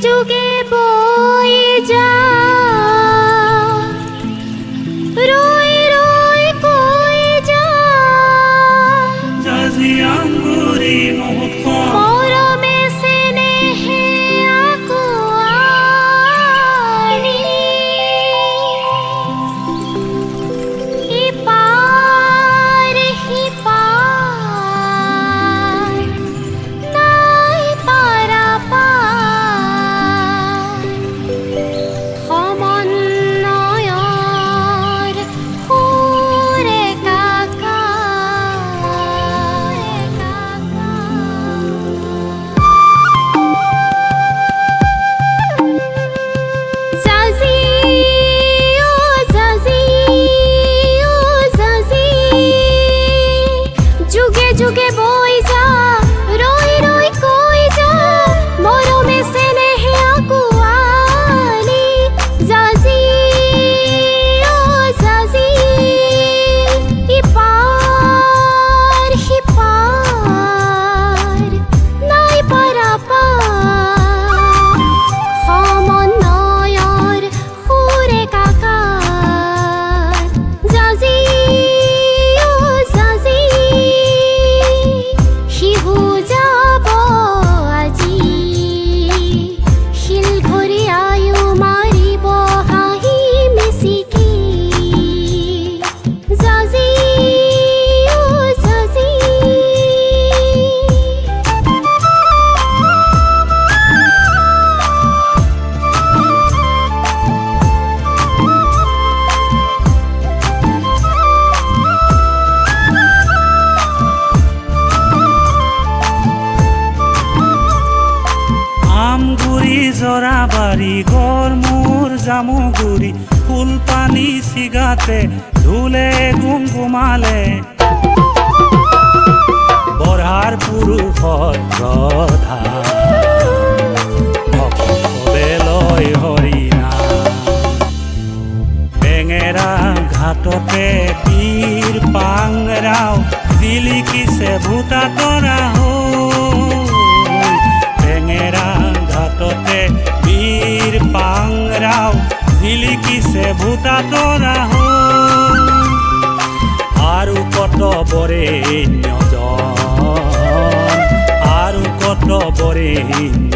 যুগে বয়ে যা ৰই ৰই কই যা জাজি আঙ্গুৰি মহৎ মৰমে স্নেহে আকুয়ানি ইপাৰ হিপাৰ নাই পাৰাপাৰ সমন্বয়ৰ সুৰে কাকাৰ জাজি ও জাজি ও জাজি যুগে যুগে বই যা রই রই কই যা মরমে স্নেহে আকুয়ালি জাজি ও জাজি ইপার হিপার নাই পারাপার সমন্বয়ৰ সুৰে কাকাৰ জাজি ও জাজি শিহু যাব আজি শিল ঘৰি আয়ু মাৰিব হাঁহি মিচিকি জাজি ও জাজি আমগুৰি জৰাবাৰী গড়মূৰ জামুগুৰি ফুলপানী চিগাতে ধুলে গুমগুমালে বঢ়াৰ পুৰুষৰ প্ৰধা ভক্তবে লয় হৰিণা বেঙেৰা ঘাটতে বীৰ পাংৰাও জিলিকিছে ভূতা তৰা বেঙেৰা ঘাটতে বীৰ পাংৰাও জিলিকিছে ভূতা তৰা আৰু কত বৰেণ্যজন আৰু কত বৰেণ্যজন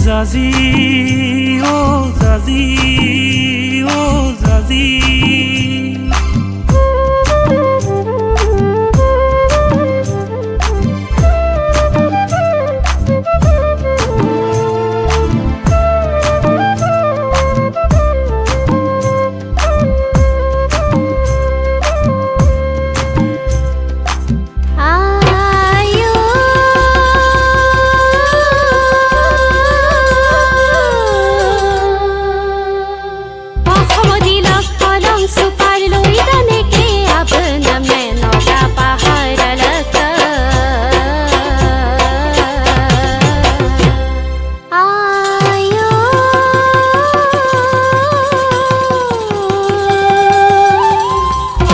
জাজি ও জাজি ও জাজি আয়ো অসম দিলক কলম সুপাৰ লৈ তেনেকে আপোনাৰ মেনকা পাহাৰলক আয়ো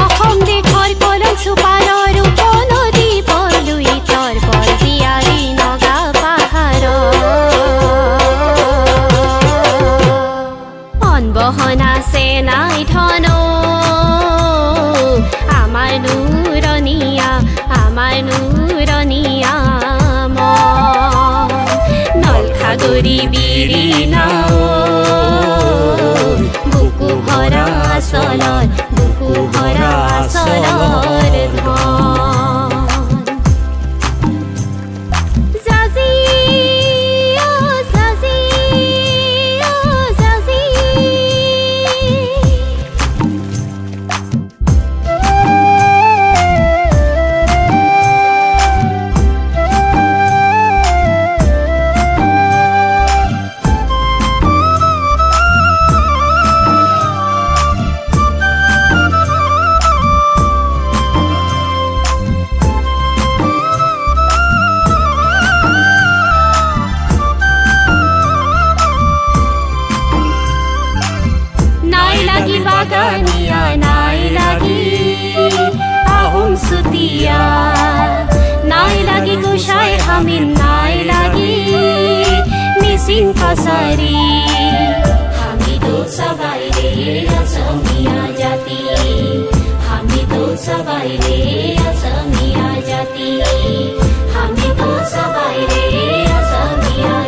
অসম দেশৰ কলম সুপাৰৰ উপনদী পৰলুই তৰ বৰ জীয়াৰী নগা পাহাৰ অনবহন আছে নাই ধন আমাৰ নুৰণীয়া মন নলখাগৰি বিৰিণা বুকু ভৰা আচলৰ ধন জাজি ও জাজি ও জাজি বাগানিয়া নাই লাগি আহোম চুতীয়া নাই লাগি গোসাই হামিন নাই লাগি मिसिं कसारी हामी तो सबाई रे असमिया जाति हामी तो सबाई रे असमिया जाति हामी तो सबाई रे असमिया